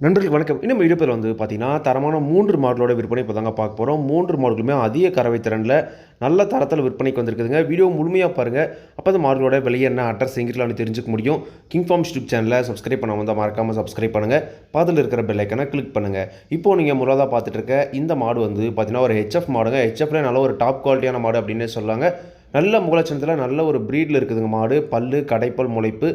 நண்பர்களுக்கு வணக்கம். இன்னும் இடுப்பில் பார்த்தீங்கன்னா, தரமான 3 மாடலோட விற்பனை இப்போ தாங்க பார்க்க போறோம். 3 மாடலுமே அதிக கறவை திறன்ல, நல்ல தரத்தில விற்பனைக்கு வந்திருக்குதுங்க. வீடியோ முழுமையா பாருங்க. அப்ப அந்த மாடலோட விலை என்ன, அட்ரஸ் எங்கிட்டலாம் தெரிஞ்சுக்க முடியும். கிங் ஃபார்ம் யூடியூப் சேனலை சப்ஸ்கிரைப் பண்ணாம இருந்தா மறக்காம சப்ஸ்கிரைப் பண்ணுங்க. பக்கத்துல இருக்கிற பெல் ஐகானை கிளிக் பண்ணுங்க. இப்போ நீங்க முதலாவதா பார்த்துட்டு இருக்க இந்த மாடு பார்த்தீங்கன்னா, ஒரு ஹெச்எஃப் மாடுங்க. ஹெச்எஃப்ல நல்ல ஒரு டாப் குவாலிட்டியான மாடு அப்படின்னே சொல்லலாங்க. நல்ல முகலட்சணத்தில் நல்ல ஒரு ப்ரீடில் இருக்குதுங்க மாடு. பல்லு, கடைப்பல், முளைப்பு,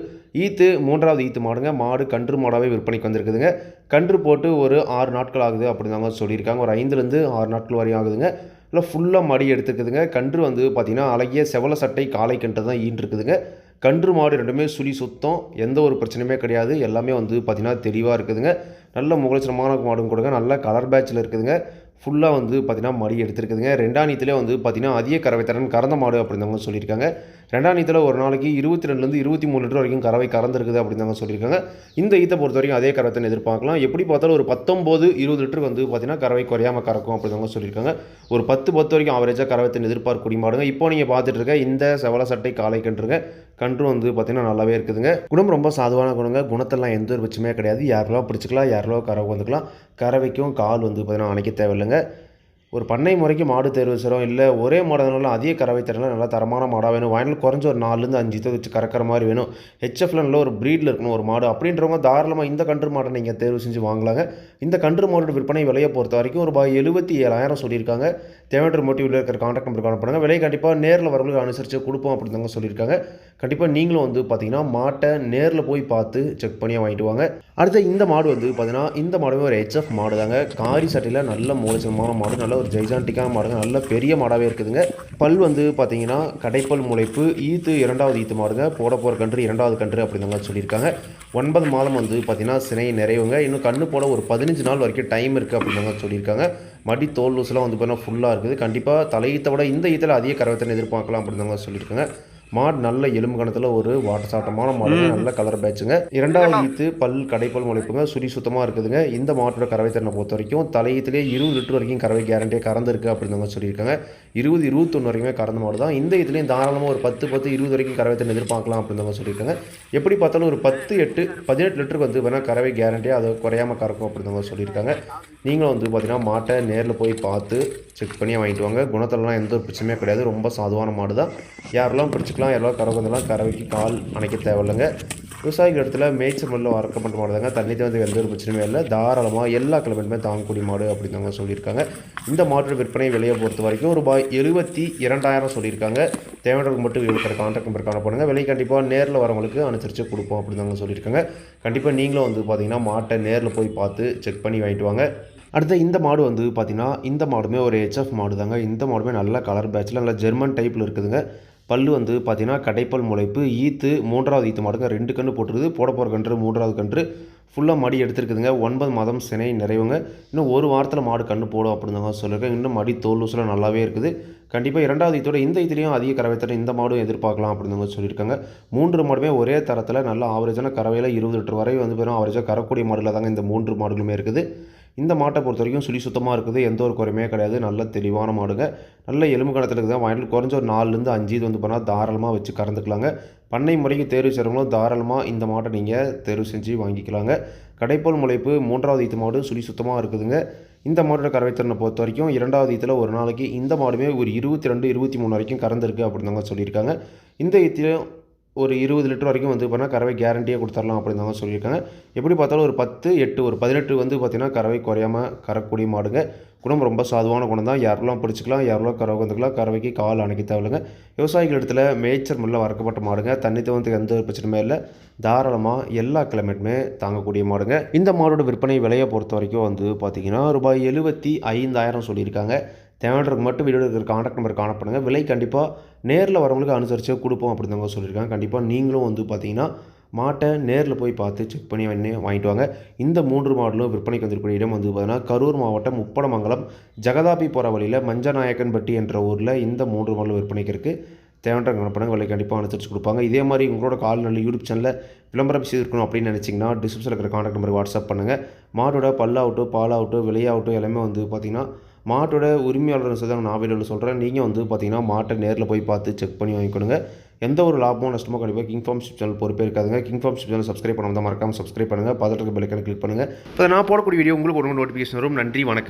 ஈத்து 3வது ஈத்து மாடுங்க. மாடு கன்று மாடாகவே விற்பனைக்கு வந்திருக்குதுங்க. கன்று போட்டு ஒரு 6 நாட்கள் ஆகுது அப்படிதாங்க சொல்லியிருக்காங்க. ஒரு 5லேருந்து 6 நாட்கள் வரையும் ஆகுதுங்க. இல்லை ஃபுல்லாக மடி எடுத்துக்குதுங்க. கன்று பார்த்தீங்கன்னா அழகிய செவல சட்டை காளை கன்று தான் ஈன்றுருக்குதுங்க. கன்று மாடு ரெண்டுமே சுழி சுத்தம், எந்த ஒரு பிரச்சனையுமே கிடையாது. எல்லாமே பார்த்தீங்கன்னா தெளிவாக இருக்குதுங்க. நல்ல முகலட்சணமான மாடும் கொடுங்க. நல்ல கலர் பேட்சில் இருக்குதுங்க. ஃபுல்லாக பார்த்தீங்கன்னா மடி எடுத்துருக்குதுங்க. 2ஆம் நீத்திலே பார்த்தீங்கன்னா அதிக கறவை திறன் கறந்த மாடு அப்படிதாங்க சொல்லியிருக்காங்க. 2ஆம் நீத்தில் ஒரு நாளைக்கு 22லேருந்து 23 லிட்டர் வரைக்கும் கறவை கறந்துருக்குது அப்படிதாங்க சொல்லியிருக்காங்க. இந்த ஈத்தை பொறுத்த வரைக்கும் அதே கறவை எதிர்பார்க்கலாம். எப்படி பார்த்தாலும் ஒரு 19-20 லிட்டர் பார்த்தீங்கன்னா கறவை குறையாமல் கறக்கும் அப்படிதாங்க சொல்லியிருக்காங்க. ஒரு 10 வரைக்கும் ஆவரேஜாக கறவை எதிர்பார்க்கக்கூடிய மாடுங்க. இப்போ நீங்கள் பார்த்துட்டு இருக்க இந்த செவல சட்டை காளை கன்றுங்க. கன்று பார்த்தீங்கன்னா நல்லாவே இருக்குதுங்க. குணம் ரொம்ப சாதுவான குணங்க. குணத்தெல்லாம் எந்த ஒரு பிரச்சனையுமே கிடையாது. யாரெல்லாம் பிடிச்சிக்கலாம், யாரெல்லாம் கறவை வந்துக்கலாம். கறவைக்கும் கால் பார்த்தீங்கன்னா அணைக்க தேவையில்லைங்க. ஒரு பண்ணை முறைக்கு மாடு தேர்வு செய்கிறோம், இல்லை ஒரே மாடுனாலும் அதிக கறவை திறனில் நல்லா தரமான மாடாக வேணும். வாயினால் குறைஞ்ச ஒரு 4லேருந்து 5 ஈத்தை வச்சு கறக்கிற மாதிரி வேணும். ஹெச்எஃப்ல நல்ல ஒரு ப்ரீடில் இருக்கணும் ஒரு மாடு அப்படின்றவங்க தாராளமாக இந்த கன்று மாடை நீங்கள் தேர்வு செஞ்சு வாங்கலாங்க. இந்த கன்று மாடோட விற்பனை விலையை பொறுத்த வரைக்கும் ரூபாய் 77,000 சொல்லியிருக்காங்க. தேவையான மோட்டிவில் இருக்கிற கான்டாக்ட் நம்பருக்கு அனுப்புறாங்க. விலை கண்டிப்பாக நேரில் வரவங்களுக்கு அனுசரித்து கொடுப்போம் அப்படின்னு தாங்க சொல்லியிருக்காங்க. கண்டிப்பாக நீங்களும் பார்த்தீங்கன்னா மாட்டை நேரில் போய் பார்த்து செக் பண்ணி வாங்கிட்டு வாங்க. அடுத்து இந்த மாடு பார்த்தீங்கன்னா இந்த மாடுமே ஒரு ஹெச்எஃப் மாடு தாங்க. காரி சட்டையில் நல்ல மூலச்சமான மாடு, நல்ல ஒரு ஜெய்ஜான்டிக்கான மாடுங்க. நல்ல பெரிய மாடாகவே இருக்குதுங்க. பல் பார்த்தீங்கன்னா கடைப்பல் முளைப்பு, ஈத்து 2வது ஈத்து மாடுங்க. போட போகிற கன்று 2வது கன்று அப்படிதாங்க சொல்லியிருக்காங்க. 9 மாதம் பார்த்தீங்கன்னா சினை நிறைவுங்க. இன்னும் கண்ணு போட ஒரு 15 நாள் வரைக்கும் டைம் இருக்குது அப்படிதாங்க சொல்லியிருக்காங்க. மடி தோல் லூஸ்லாம் பார்த்தீங்கன்னா ஃபுல்லாக இருக்குது. கண்டிப்பாக தலையீத்தை விட இந்த ஈத்தில் அதிக கறவைத்தனை எதிர்பார்க்கலாம் அப்படிதாங்க சொல்லியிருக்காங்க. மாடு நல்ல எலும்பு கணத்தில் ஒரு வாட்டசாட்டமான மாடு, நல்ல கலர் பேட்சுங்க. 2வது ஈத்து பல் கடைப்பல் முளைப்புங்க. சுழி சுத்தமாக இருக்குதுங்க. இந்த மாட்டோட கறவை திறனை பொறுத்த வரைக்கும் தலையீத்திலே 20 லிட்டர் வரைக்கும் கறவை கேரண்டியாக கறந்துருக்கு அப்படின்னு சொல்லியிருக்காங்க. 20-21 வரைக்குமே கறந்த மாடு தான். இந்த இதுலேயும் தாராளமாக ஒரு 10-20 வரைக்கும் கறவை திறன் எதிர்பார்க்கலாம் அப்படின்னு சொல்லியிருக்காங்க. எப்படி பார்த்தாலும் ஒரு 18 லிட்டருக்கு வேணால் கறவை கேரண்டியாக அதை குறையாமல் கறக்கும் அப்படின்னு சொல்லியிருக்காங்க. நீங்களும் பார்த்தீங்கன்னா மாட்டை நேரில் போய் பார்த்து செக் பண்ணி வாங்கிட்டு வாங்க. குணத்திலலாம் எந்த ஒரு பிரச்சனையுமே கிடையாது. ரொம்ப சாதுவான மாடு தான். யாரெல்லாம் பிடிச்சிக்கலாம், யாரெல்லாம் கறவை வந்துடலாம். கறவைக்கு கால் அணைக்க தேவையில்லைங்க. விவசாயிகள் இடத்துல மேய்ச்சல் முறையில் வளர்க்கப்பட்ட மாடு தாங்க. தண்ணி எந்த ஒரு பிரச்சனையுமே இல்லை. தாராளமாக எல்லா கிலோமீட்டருமே தாங்கக்கூடிய மாடு அப்படின்னு சொல்லியிருக்காங்க. இந்த மாட்டோட விற்பனை விலையை பொறுத்த வரைக்கும் ரூபாய் 72,000 சொல்லியிருக்காங்க. தேவையானவருக்கு மட்டும் இருக்கிற கான்டாக்ட் நம்பருக்கு அனுப்புங்க. விலை கண்டிப்பாக நேரில் வரவங்களுக்கு அனுசரித்து கொடுப்போம் அப்படின்னு சொல்லியிருக்காங்க. கண்டிப்பாக நீங்களும் பார்த்தீங்கன்னா மாட்டை நேரில் போய் பார்த்து செக் பண்ணி வாங்கிட்டு வாங்க. அடுத்து இந்த மாடு பார்த்தீங்கன்னா இந்த மாடுமே ஒரு ஹெச்எஃப் மாடு தாங்க. இந்த மாடுமே நல்ல கலர் பேட்சில் நல்ல ஜெர்மன் டைப்பில் இருக்குதுங்க. பல்லு பார்த்தீங்கன்னா கடைப்பல் முளைப்பு, ஈத்து 3வது ஈத்து மாடுங்க. 2 கன்று போட்டுருக்குது. போட போகிற கன்று 3வது கன்று ஃபுல்லாக மடி எடுத்துருக்குதுங்க. 9 மாதம் சினை நிறைவுங்க. இன்னும் ஒரு வாரத்தில் மாடு கன்று போடும் அப்படின்னு தாங்க சொல்லியிருக்கேன். இன்னும் மடி தோல் லூசில் நல்லாவே இருக்குது. கண்டிப்பாக 2வது ஈத்தோட இந்த ஈத்துலேயும் அதிக கறவை தரம் இந்த மாடும் எதிர்பார்க்கலாம் அப்படின்னு சொல்லியிருக்காங்க. 3 மாடுமே ஒரே தரத்தில் நல்ல ஆவரேஜான கறவையில் 20 லிட்டர் வரை பெரும் ஆவரேஜாக கறக்கூடிய மாடுகள் தாங்க இந்த 3 மாடுகளுமே இருக்குது. இந்த மாட்டை பொறுத்த வரைக்கும் சுழி சுத்தமாக இருக்குது. எந்த ஒரு குறையுமே கிடையாது. நல்ல தெளிவான மாடுங்க. நல்ல எலும்பு கணத்தில் இருக்குது. வாயிலில் குறைஞ்ச ஒரு 4லேருந்து 5 இது பண்ணால் தாராளமாக வச்சு கறந்துக்கலாங்க. பண்ணை முறைக்கு தேர்வு செய்கிறவங்களும் தாராளமாக இந்த மாட்டை நீங்கள் தேர்வு செஞ்சு வாங்கிக்கலாங்க. கடைப்போல் முளைப்பு 3வது ஈத்து மாடு சுழி சுத்தமாக இருக்குதுங்க. இந்த மாட்டோட கறவைத்திறனை பொறுத்த வரைக்கும் 2வது ஈத்தில் ஒரு நாளைக்கு இந்த மாடுமே ஒரு 22-23 வரைக்கும் கறந்துருக்கு அப்படின்னு தாங்க சொல்லியிருக்காங்க. இந்த ஈத்திலையும் ஒரு 20 லிட்டர் வரைக்கும் பண்ணால் கறவை கேரண்டியாக கொடுத்துடலாம் அப்படின்னு தாங்க சொல்லியிருக்காங்க. எப்படி பார்த்தாலும் ஒரு 10-8 ஒரு 18 பார்த்தீங்கன்னா கறவை குறையாமல் கறக்கூடிய மாடுங்க. குணம் ரொம்ப சாதுவான குணம் தான். யாரெல்லாம் பிடிச்சிக்கலாம், யாரெல்லாம் கறவை வந்துக்கலாம். கறவைக்கு கால் அணைக்க தேவையில்லைங்க. விவசாயிகள் இடத்துல மேய்ச்சல் முறையில் வளர்க்கப்பட்ட மாடுங்க. தண்ணி தவறதுக்கு எந்த ஒரு பிரச்சனையுமே இல்லை. தாராளமாக எல்லா கிளைமேட்டுமே தாங்கக்கூடிய மாடுங்க. இந்த மாடோட விற்பனை விலையை பொறுத்த வரைக்கும் பார்த்தீங்கன்னா ரூபாய் 75,000 சொல்லியிருக்காங்க. தேவையானவருக்கு மட்டும் வீடியோ இருக்கிற கான்டாக்ட் நம்பருக்கு கான்டாக்ட் விலை கண்டிப்பாக நேரில் வரவங்களுக்கு அனுசரித்து கொடுப்போம் அப்படின்னு தாங்க சொல்லியிருக்காங்க. கண்டிப்பாக நீங்களும் பார்த்தீங்கன்னா மாட்டை நேரில் போய் பார்த்து செக் பண்ணி வாங்கிட்டு வாங்க. இந்த 3 மாடலும் விற்பனைக்கு வந்திருக்கக்கூடிய இடம் பார்த்தீங்கன்னா கரூர் மாவட்டம் உப்படமங்கலம் ஜெகதாபி போகிற வழியில் மஞ்சநாயக்கன்பட்டி என்ற ஊரில் இந்த 3 மாடலும் விற்பனைக்கு இருக்குது. தேவையான அனுப்புனாங்க. விலை கண்டிப்பாக அனுசரித்து கொடுப்பாங்க. இதே மாதிரி உங்களோட கால்நடை யூடியூப் சேனலில் விளம்பரம் செய்திருக்கணும் அப்படின்னு நினச்சிங்கன்னா டிஸ்கிரிப்ஷனில் இருக்கிற கான்டாக்ட் நம்பருக்கு வாட்ஸ்அப் பண்ணுங்கள். மாடோட பல்லாகட்டும் பாலாகட்டும் விலையாகட்டும் எல்லாமே பார்த்தீங்கன்னா மாட்டோட உரிமையாளர் நான் வீடியோவில் சொல்கிறேன். நீங்கள் பார்த்தீங்கன்னா மாட்டை நேரில் போய் பார்த்து செக் பண்ணி வாங்கிக்கணுங்க. எந்த ஒரு லாபமோ நஷ்டமோ கண்டிப்பாக கிங் ஃபார்ம்ஸ் சேனல் பொறுப்பே இருக்காதுங்க. கிங் ஃபார்ம்ஸ் சேனல் சப்ஸ்கிரைப் பண்ணாமல் மறக்காமல் சப்ஸ்கிரைப் பண்ணுங்கள். பக்கத்துல இருக்க பெல் ஐகானை கிளிக் பண்ணுங்கள். இப்போ நான் போடக்கூடிய வீடியோ உங்களுக்கு ஒரு நோட்டிஃபிகேஷன் வரும். நன்றி, வணக்கம்.